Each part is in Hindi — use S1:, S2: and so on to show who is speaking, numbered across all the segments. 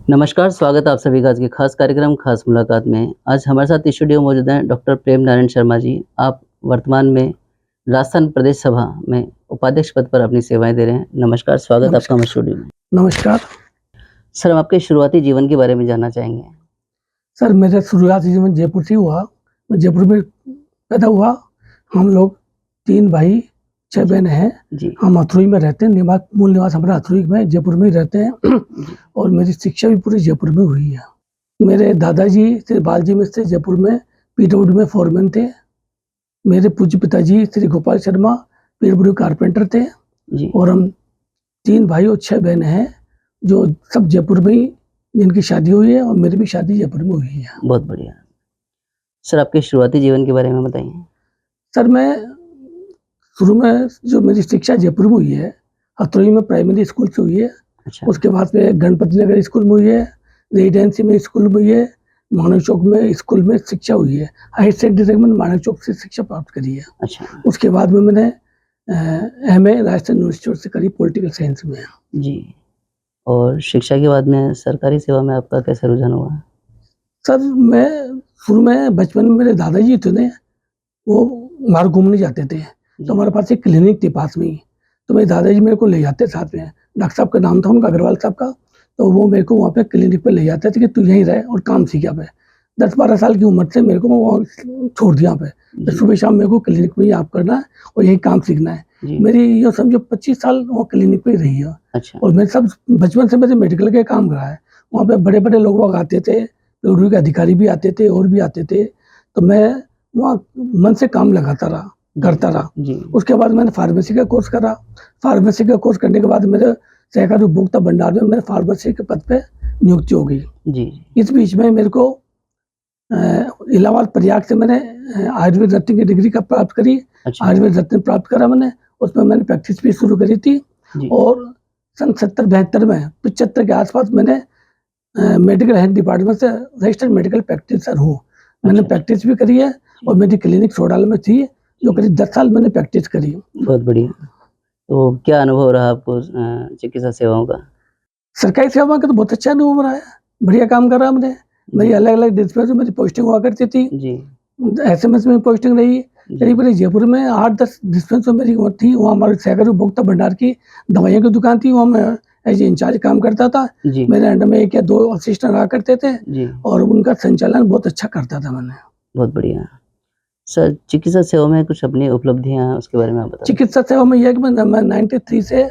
S1: नमस्कार, स्वागत है आप सभी का आज के खास कार्यक्रम खास मुलाकात में। आज हमारे साथ स्टूडियो मौजूद हैं डॉक्टर प्रेम नारायण शर्मा जी। आप वर्तमान में राजस्थान प्रदेश सभा में उपाध्यक्ष पद पर अपनी सेवाएँ दे रहे हैं। नमस्कार, स्वागत है आपका हमारे स्टूडियो में।
S2: नमस्कार।
S1: सर, हम आपके शुरुआती जीवन के बारे में जानना चाहेंगे।
S2: सर, मेरा शुरुआती जीवन जयपुर से हुआ। मैं जयपुर में पैदा हुआ। हम लोग 3 भाई 6 बहन हैं।
S1: जी,
S2: हम हथुरुई में रहते हैं। मूल निवास हमारा हथुरुई में जयपुर में ही रहते हैं और मेरी शिक्षा भी पूरी जयपुर में हुई है। मेरे दादाजी श्री बालाजी मिस्त्री जयपुर में पीडब्ल्यूडी में फोरमैन थे। मेरे पूज्य पिताजी श्री गोपाल शर्मा पीडब्ल्यूडी कारपेंटर थे
S1: जी,
S2: और हम 3 भाई और 6 बहन हैं जो सब जयपुर में ही जिनकी शादी हुई है और मेरी भी शादी जयपुर में हुई है।
S1: बहुत बढ़िया। सर, आपके शुरुआती जीवन के बारे में बताइए।
S2: सर, मैं शुरू में जो मेरी शिक्षा जयपुर में हुई है, हथुरुई में प्राइमरी स्कूल से हुई है।
S1: अच्छा,
S2: उसके बाद में गणपति नगर स्कूल में हुई है, रेजिडेंसी में स्कूल में हुई है, माणक चौक में स्कूल में शिक्षा हुई है। हायर सेकेंडरी तक मैंने माणक चौक से शिक्षा प्राप्त करी है।
S1: अच्छा,
S2: उसके बाद में मैंने एमए राजस्थान यूनिवर्सिटी से करी पॉलिटिकल साइंस में।
S1: जी। और शिक्षा के बाद में सरकारी सेवा में आपका कैसा रुझान हुआ?
S2: सर, मैं शुरू में बचपन में मेरे दादाजी थे ने, वो बाहर घूमने जाते थे, तो हमारे पास एक क्लिनिक थी पास में ही, तो मेरे दादाजी मेरे को ले जाते साथ में। डॉक्टर साहब का नाम था उनका, अग्रवाल साहब का, तो वो मेरे को वहाँ पे क्लिनिक पे ले जाते थे कि तू यहीं रह और काम सीख। यहाँ पे 10-12 साल की उम्र से मेरे को वहाँ छोड़ दिया। यहाँ पे तो सुबह शाम मेरे को क्लिनिक में ही आप करना है और यही काम सीखना है।
S1: जी,
S2: मेरी ये समझो 25 साल वहाँ क्लिनिक पे ही रही है
S1: अच्छा,
S2: और मैं सब बचपन से मेरे मेडिकल के काम करा है। वहाँ पे बड़े-बड़े लोग वहाँ आते थे, पीडब्ल्यूडी के अधिकारी भी आते थे और भी आते थे, तो मैं वहाँ मन से काम लगाता रहा, करता रहा।
S1: जी,
S2: उसके बाद मैंने फार्मेसी का कोर्स करा। फार्मेसी का कोर्स करने के बाद मेरे सहकारी उपभोक्ता भंडार में मेरे फार्मेसी के पद पे नियुक्ति हो गई।
S1: जी,
S2: इस बीच में मेरे को इलाहाबाद प्रयाग से मैंने आयुर्वेद रत्न की डिग्री का प्राप्त करी।
S1: अच्छा,
S2: आयुर्वेद रत्न प्राप्त करा मैंने, उसमें मैंने प्रैक्टिस भी शुरू करी थी
S1: जी,
S2: और सन 70-72 में 75 के आसपास मैंने मेडिकल हेल्थ डिपार्टमेंट से रजिस्टर्ड मेडिकल प्रैक्टिशनर हूँ। मैंने
S1: अच्छा,
S2: प्रैक्टिस भी करी है और मेरी क्लिनिक सोडाल में थी, जो करीब 10 साल मैंने प्रैक्टिस करी।
S1: बहुत बढ़िया। तो क्या अनुभव रहा आपको चिकित्सा सेवाओं का?
S2: सरकारी सेवा का तो बहुत अच्छा अनुभव रहा है, बढ़िया काम कर रहा मैंने। मेरी अलग-अलग डिस्पेंसरी में मेरी पोस्टिंग हुआ करती थी।
S1: जी,
S2: एसएमएस में पोस्टिंग रही।
S1: जी,
S2: करीब-करीब जयपुर में 8-10 डिस्पेंसरी मेरी वो थी। वहाँ हमारे सहकारी उपभोक्ता भंडार की दवाइयों की दुकान थी, वहाँ मैं एज़ ए इंचार्ज काम करता था।
S1: जी,
S2: मेरे अंडर में 1 या 2 असिस्टेंट रहा करते थे
S1: जी,
S2: और उनका संचालन बहुत अच्छा करता था मैंने।
S1: बहुत बढ़िया। सर, चिकित्सा सेवा में कुछ अपनी उपलब्धियाँ उसके बारे में आप बताएँ?
S2: चिकित्सा सेवा में ये है कि मैं 93 से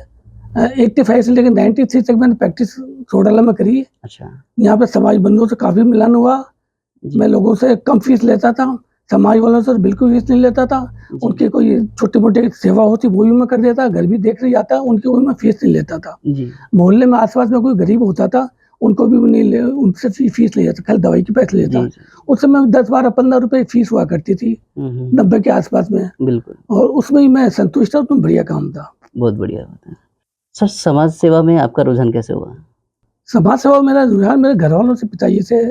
S2: 85 से लेकर 93 तक मैंने प्रैक्टिस सोडाला में करी।
S1: अच्छा,
S2: यहाँ पे समाज बंधुओं से काफ़ी मिलन हुआ।
S1: जी,
S2: मैं लोगों से कम फीस लेता था, समाज वालों से बिल्कुल फीस नहीं लेता था।
S1: जी,
S2: उनकी कोई छोटी-मोटी सेवा होती वो भी मैं कर देता, घर भी देख जाता, उनकी वो मैं फीस नहीं लेता था।
S1: जी,
S2: मोहल्ले में आस-पास में कोई गरीब होता था, उनको भी नहीं ले उनसे फीस नहीं लेता, खाली दवाई के पैसे लेता।
S1: जी, जी।
S2: उस समय 10, 12, 15 रुपए फीस हुआ करती थी,
S1: हुँ, हुँ,
S2: 90 के आस-पास में,
S1: बिल्कुल,
S2: और उसमें ही मैं संतुष्ट था, उसमें बढ़िया काम था।
S1: बहुत बढ़िया बात है। सर, समाज सेवा में आपका रुझान कैसे हुआ?
S2: समाज सेवा में मेरा रुझान मेरे घरवालों से, पिताजी से,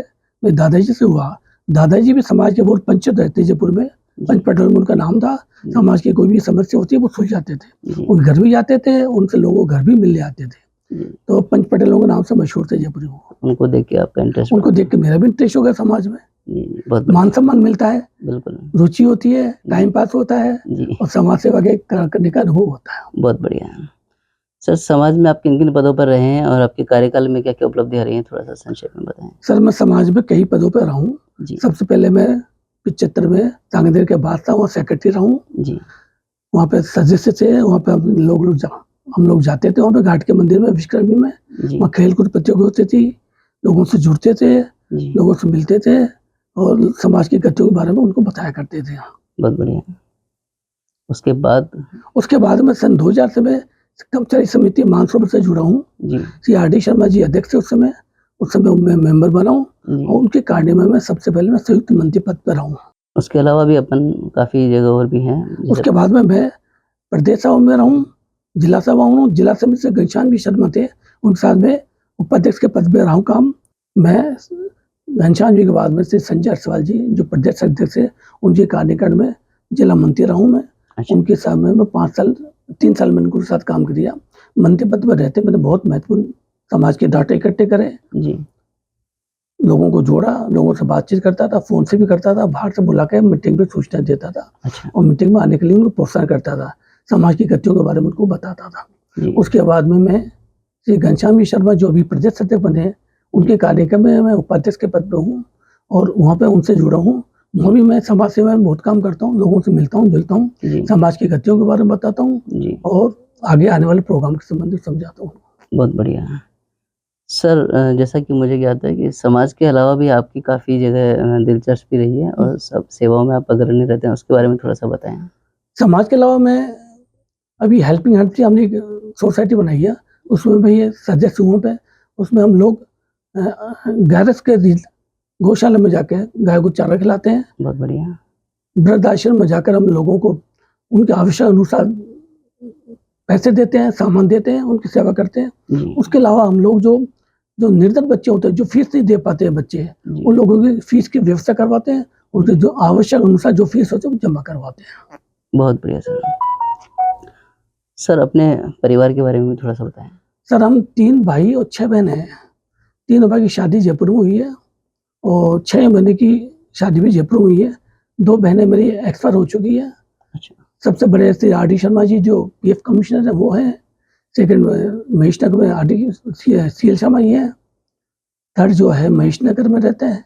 S2: मेरे दादाजी से हुआ। दादाजी भी समाज के बहुत पंच रहते जयपुर में,
S1: जी,
S2: पंच पटेल में उनका नाम था।
S1: जी,
S2: समाज की कोई भी समस्या होती है वो सुलझाते थे।
S1: जी,
S2: उन घर भी जाते थे, उनसे लोगों घर भी मिलने आते थे।
S1: जी,
S2: तो पंच पटेलों के नाम से मशहूर थे जयपुर में वो।
S1: उनको देख के आपका इंटरेस्ट
S2: उनको
S1: बढ़ा।
S2: देख के मेरा भी इंटरेस्ट हो गया समाज में।
S1: जी, जी, बहुत बढ़िया,
S2: मान-सम्मान मिलता है,
S1: बिल्कुल,
S2: रुचि होती है, टाइम
S1: जी,
S2: पास होता है
S1: जी,
S2: और समाज सेवा के करने का अनुभव होता है।
S1: बहुत बढ़िया। सर, समाज में आप किन-किन पदों पर रहे हैं और आपके कार्यकाल में क्या-क्या उपलब्धियाँ रही हैं? थोड़ा-सा संक्षेप में बताएँ?
S2: सर, मैं समाज में कई पदों पे रहा हूँ।
S1: जी,
S2: सबसे पहले मैं 75 में सांगनेर के बादशाह वहाँ सेक्रेटरी रहा हूँ।
S1: जी,
S2: वहाँ पे सदस्य थे, वहाँ पे हम लोग जाते थे वहाँ पे घाट के मंदिर में, विश्वकर्मी में।
S1: जी,
S2: वहाँ खेल-कूद प्रतियोगिता होती थी, लोगों से जुड़ते थे,
S1: जी,
S2: लोगों से मिलते थे और समाज की गतियों के बारे में उनको बताया करते थे।
S1: बहुत बढ़िया। उसके बाद
S2: उसके बाद में सन 2000 से मैं कर्मचारी समिति मानसरोवर से जुड़ा हूँ।
S1: जी,
S2: श्री आर.डी. शर्मा जी अध्यक्ष थे उस समय मैं मेंबर बना हूँ
S1: जी,
S2: और उनके कार्य में मैं सबसे पहले मैं संयुक्त मंत्री पद पर रहा हूँ।
S1: उसके अलावा भी अपन काफ़ी जगह और भी हैं, जैसे
S2: उसके बाद में मैं प्रदेश सभा में रहा हूँ, जिला सभा हूँ, जिला समिति से घनश्याम जी शर्मा थे, उनके साथ में उपाध्यक्ष के पद पे रहा हूँ काम। मैं घनश्याम जी के बाद में से संजय अग्रवाल जी जो प्रदेश अध्यक्ष है, उनके कार्यकाल में जिला मंत्री रहा हूँ मैं।
S1: अच्छा,
S2: उनके साथ में मैं 5 साल 3 साल मैंने उनके साथ काम किया। मंत्री पद पर रहते मैंने बहुत महत्वपूर्ण समाज के डाटा इकट्ठे करे।
S1: जी,
S2: लोगों को जोड़ा, लोगों से बातचीत करता था, फ़ोन से भी करता था, बाहर से बुला के मीटिंग पे सूचना देता था
S1: अच्छा।
S2: और मीटिंग में आने के लिए उनको प्रोत्साहन करता था, समाज की गतियों के बारे में उनको बताता था।
S1: जी।
S2: उसके बाद में मैं श्री घनश्याम जी शर्मा जो अभी प्रदेश अध्यक्ष बने हैं, उनके कार्यक्रम में मैं उपाध्यक्ष के पद पे हूँ और वहाँ पे उनसे जुड़ा हूँ। वहाँ भी मैं समाज सेवा में बहुत काम करता हूँ, लोगों से मिलता हूँ, जुलता हूँ,
S1: जी।
S2: समाज की गतियों के बारे में बताता हूँ
S1: जी।
S2: और आगे आने वाले प्रोग्राम के संबंधित समझाता हूँ।
S1: बहुत बढ़िया। सर जैसा कि मुझे ज्ञात है कि समाज के अलावा भी आपकी काफ़ी जगह दिलचस्पी रही है और सब सेवाओं में आप अग्रणी रहते हैं, उसके बारे में थोड़ा-सा बताएँ?
S2: समाज के अलावा मैं अभी हेल्पिंग हैंड से हमने एक सोसाइटी बनाई है, उसमें भी ये सदस्य हुए पे, उसमें हम लोग गैरस के दिन गौशाला में जाके गाय को चारा खिलाते हैं।
S1: बहुत बढ़िया।
S2: वृद्धाश्रम में जाकर हम लोगों को उनके आवश्यक अनुसार पैसे देते हैं, सामान देते हैं, उनकी सेवा करते हैं।
S1: जी।
S2: उसके अलावा हम लोग जो निर्धन बच्चे होते हैं, जो फीस नहीं दे पाते हैं बच्चे,
S1: जी।
S2: उन लोगों की फीस की व्यवस्था करवाते हैं, उनके जो आवश्यक अनुसार जो फीस होती है वो जमा करवाते हैं।
S1: बहुत बढ़िया सर। सर अपने परिवार के बारे में भी थोड़ा-सा बताएँ?
S2: सर हम 3 भाई और 6 बहन हैं। तीनों भाई की शादी जयपुर में हुई है और 6 महीने की शादी भी जयपुर में हुई है। 2 बहनें मेरी एक्सपायर हो चुकी हैं।
S1: अच्छा।
S2: सबसे बड़े श्री आर.डी. शर्मा जी जो पीएफ कमिश्नर हैं वो हैं। सेकंड महेशनगर में आर.डी. सी.एल. शर्मा जी हैं। थर्ड जो है महेशनगर में रहते हैं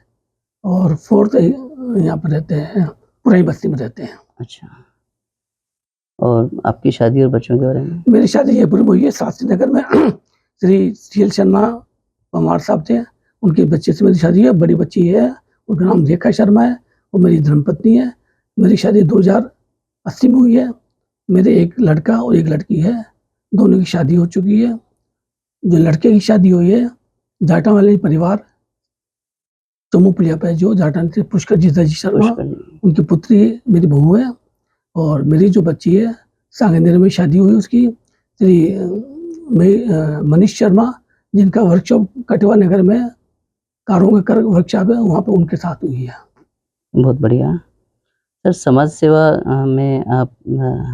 S2: और फोर्थ यहाँ पे रहते हैं, पुरानी बस्ती में रहते हैं।
S1: अच्छा। और आपकी शादी और बच्चों के बारे में?
S2: मेरी शादी जयपुर में हुई है, शास्त्री नगर में श्री सी.एल. शर्मा पवार साहब थे, उनके बच्चे से मेरी शादी है। बड़ी बच्ची है, उनका नाम रेखा शर्मा है, वो मेरी धर्मपत्नी है। मेरी शादी 2080 में हुई है। मेरे एक लड़का और एक लड़की है, दोनों की शादी हो चुकी है। जो लड़के की शादी हुई है, जाटा वाले परिवार चमू पे जो जाटा से पुष्कर जी शर्मा,
S1: पुष्कर जी।
S2: उनकी पुत्री मेरी बहू है और मेरी जो बच्ची है सांगनेर में शादी हुई उसकी श्री मनीष शर्मा, जिनका वर्कशॉप कटवा नगर में कारों का वर्कशॉप है, वहाँ पे उनके साथ हुई है।
S1: बहुत बढ़िया। सर समाज सेवा में आप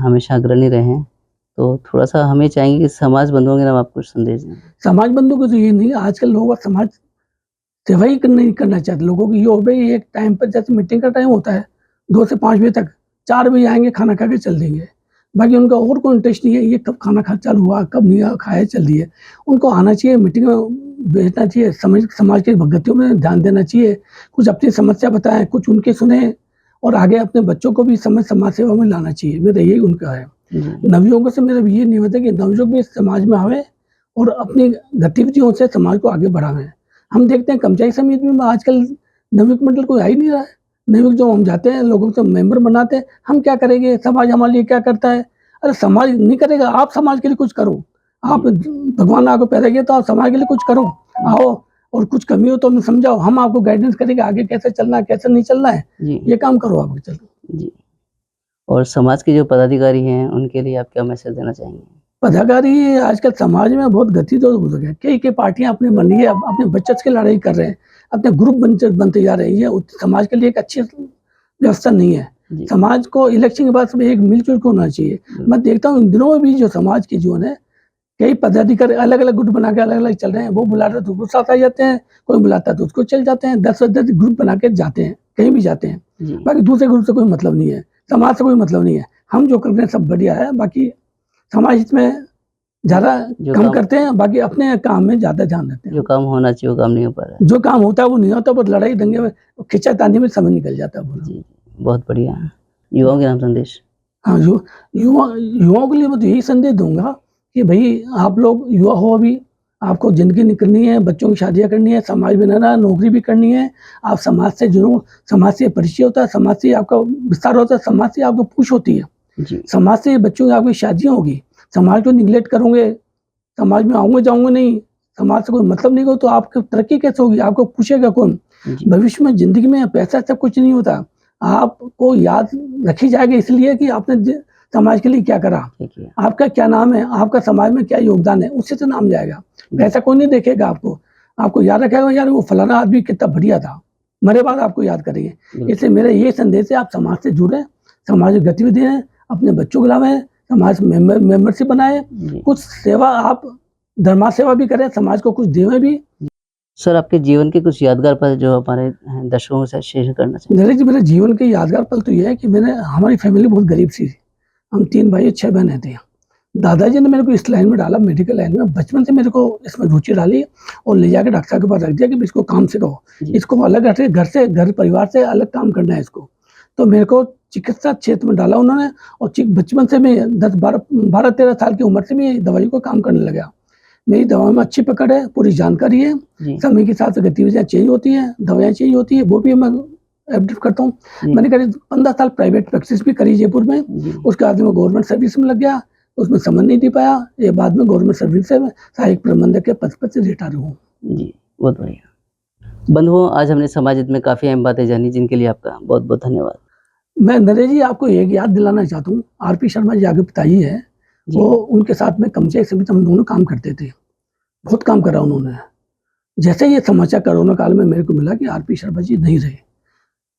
S1: हमेशा अग्रणी रहे हैं, तो थोड़ा-सा हम ये चाहेंगे कि समाज बंधुओं के नाम आप कुछ संदेश दें?
S2: समाज बंधु को तो ये नहीं, आजकल लोग समाज सेवा ही नहीं करना चाहते। लोगों की ये हो गई एक टाइम पर, जैसे मीटिंग का टाइम होता है 2 से 5 बजे तक, 4 बजे आएँगे खाना खा के चल देंगे। बाकी उनका और कोई इंटरेस्ट नहीं है, ये कब खाना चालू हुआ, कब नहीं खाया चल दिए। उनको आना चाहिए, मीटिंग में बैठना चाहिए, समाज की भगतियों में ध्यान देना चाहिए, कुछ अपनी समस्या बताएँ, कुछ उनके सुने और आगे अपने बच्चों को भी समाज सेवा में लाना चाहिए। मेरा यही उनका है। नवयुवकों से मेरा ये निवेदन है कि नवयुवक भी समाज में आवें और अपनी गतिविधियों से समाज को आगे बढ़ावें। हम देखते हैं पंचायत समिति में आजकल नवयुवक मंडल कोई आ ही नहीं रहा है। नवयुवक जो हम जाते हैं, लोगों को मेंबर बनाते हैं, हम क्या करेंगे, समाज हमारे लिए क्या करता है? अरे समाज नहीं करेगा, आप समाज के लिए कुछ करो। आप भगवान ने आपको पैदा किया तो आप समाज के लिए कुछ करो। आओ और कुछ कमी हो तो हमें समझाओ, हम आपको गाइडेंस करेंगे आगे कैसे चलना है, कैसे नहीं चलना है।
S1: जी।
S2: ये काम करो आगे चल के।
S1: जी। और समाज के जो पदाधिकारी हैं, उनके लिए आप क्या मैसेज देना चाहेंगे?
S2: पदाधिकारी आजकल समाज में बहुत गति तो हो गया, कई पार्टियां अपनी बनी है, अपने बचत की लड़ाई कर रहे हैं, अपने ग्रुप बनते जा रहे हैं। ये समाज के लिए एक अच्छी व्यवस्था नहीं है।
S1: जी।
S2: समाज को इलेक्शन के बाद सब एक मिलजुल के होना चाहिए। मैं देखता हूँ इन दिनों में भी जो समाज की जो है कई पदाधिकारी अलग अलग ग्रुप बना के अलग अलग चल रहे हैं। वो बुलाते तो उसको साथ आ जाते हैं, कोई बुलाता है तो उसको चल जाते हैं। 10 ग्रुप बना के जाते हैं, कहीं भी जाते हैं।
S1: जी।
S2: बाकी दूसरे ग्रुप से कोई मतलब नहीं है, समाज से कोई मतलब नहीं है। हम जो कर रहे हैं सब बढ़िया है, बाकी समाज इसमें ज़्यादा कम करते हैं, बाकी अपने काम में ज़्यादा ध्यान देते हैं।
S1: जो काम होना चाहिए वो काम नहीं हो पा रहा है।
S2: जो काम होता है वो नहीं होता, बस लड़ाई दंगे में खींचातानी में समय निकल जाता है।
S1: जी, बहुत बढ़िया। युवाओं के नाम संदेश?
S2: हाँ, जो युवाओं के लिए मैं तो यही संदेश दूँगा कि भई आप लोग युवा हो अभी, आपको ज़िंदगी निकलनी है, बच्चों की शादियाँ करनी है, समाज में रहना है, नौकरी भी करनी है। आप समाज से जुड़ो, समाज से परिचय होता है, समाज से आपका विस्तार होता है, समाज से आपको पूछ होती है।
S1: जी।
S2: समाज से बच्चों की आपकी शादियाँ होगी। समाज को निग्लेक्ट करोगे, समाज में आऊँगा जाऊँगा नहीं, समाज से कोई मतलब नहीं हो तो आपकी तरक्की कैसे होगी? आपको पूछेगा कौन? भविष्य में ज़िंदगी में पैसा सब कुछ नहीं होता। आपको याद रखी जाएगी इसलिए कि आपने समाज के लिए क्या करा, आपका क्या नाम है, आपका समाज में क्या योगदान है, उससे तो नाम जाएगा। पैसा कोई नहीं देखेगा आपको, आपको याद रखेगा यार वो फलाना आदमी कितना बढ़िया था, मरे बाद आपको याद करेंगे। इसलिए मेरा ये संदेश है आप समाज से जुड़ें, सामाजिक गतिविधियाँ अपने बच्चों को लावें, समाज मेंबरशिप बनाएं, कुछ सेवा आप धर्मा सेवा भी करें, समाज को कुछ देवें भी।
S1: सर आपके जीवन के कुछ यादगार पल जो हमारे दर्शकों के साथ शेयर करना चाहें?
S2: नरेश जी, मेरे जीवन के यादगार पल तो ये है कि हमारी फैमिली बहुत गरीब सी थी। हम 3 भाई और 6 बहनें थी। दादाजी ने मेरे को इस लाइन में डाला, मेडिकल लाइन में। बचपन से मेरे को इसमें रुचि डाली और ले जाके डॉक्टर साहब के पास रख दिया कि इसको काम सिखाओ।
S1: जी।
S2: इसको अलग हटे, घर परिवार से अलग काम करना है इसको। तो मेरे को चिकित्सा क्षेत्र में डाला उन्होंने और बचपन से मैं 12-13 साल की उम्र से मैं दवाई को काम करने लगा। मेरी दवाओं में अच्छी पकड़ है, पूरी जानकारी है।
S1: जी।
S2: समय के साथ गतिविधियाँ चेंज होती हैं, दवाइयाँ चेंज होती हैं, वो भी मैं अपडेट करता हूँ।
S1: जी।
S2: मैंने करीब 15 साल प्राइवेट प्रैक्टिस भी करी जयपुर में।
S1: जी।
S2: उसके बाद में गवर्नमेंट सर्विस में लग गया, उसमें समय नहीं दे पाया। ये बाद में गवर्नमेंट सर्विस से मैं सहायक प्रबंधक के पद पर से रिटायर हूँ।
S1: जी, बहुत बढ़िया। बंधुओं, आज हमने समाज हित में काफ़ी अहम बातें जानी, जिनके लिए आपका बहुत-बहुत धन्यवाद।
S2: मैं नरेश जी आपको एक याद दिलाना चाहता हूँ, आरपी शर्मा जी आपके पिताजी हैं,
S1: जी।
S2: वो उनके साथ में कम से हम दोनों काम करते थे। बहुत काम करा उन्होंने। जैसे ये समाचार कोरोना काल में मेरे को मिला कि आरपी शर्मा जी नहीं रहे,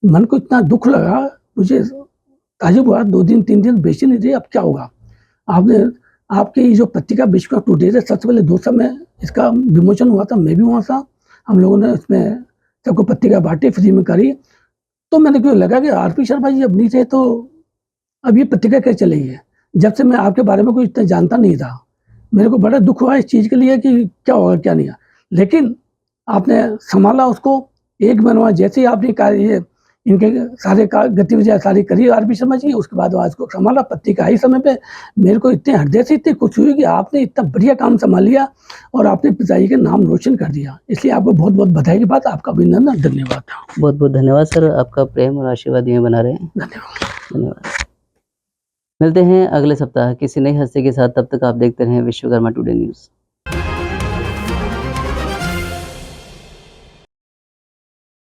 S2: मन को इतना दुःख लगा, मुझे ताज्जुब हुआ। 2 दिन 3 दिन बेचे नहीं रहे, अब क्या होगा? आपने आपकी ये जो पत्रिका विश्व कप टुडे से सबसे पहले 2 में इसका विमोचन हुआ था, मैं भी वहाँ था। हम लोगों ने इसमें सबको पत्रिका बाँटी, फ्री में करी। तो मैंने क्यों लगा कि आरपी शर्मा जी अब नहीं थे, तो अब ये पत्रिका कैसे चलेगी? जब से मैं आपके बारे में कुछ इतना जानता नहीं था, मेरे को बड़ा दुःख हुआ इस चीज़ के लिए कि क्या होगा, क्या नहीं। लेकिन आपने सँभाला उसको, एक महीना जैसे ही आपने ये इनके सारे गतिविधियाँ सारी करी आरपी शर्मा जी, उसके बाद आज को सँभाला, पत्रिका आई समय पे। मेरे को इतने हृदय से इतनी खुशी हुई कि आपने इतना बढ़िया काम सँभाल लिया और आपने पिताजी का नाम रोशन कर दिया। इसलिए आपको बहुत-बहुत बधाई की बात, आपका अभिनंदन, धन्यवाद।
S1: बहुत-बहुत धन्यवाद सर, आपका प्रेम और आशीर्वाद यूँ बना रहें।
S2: धन्यवाद।
S1: धन्यवाद। मिलते हैं अगले सप्ताह किसी नई हस्ती के साथ, तब तक आप देखते रहें विश्वकर्मा टुडे न्यूज़।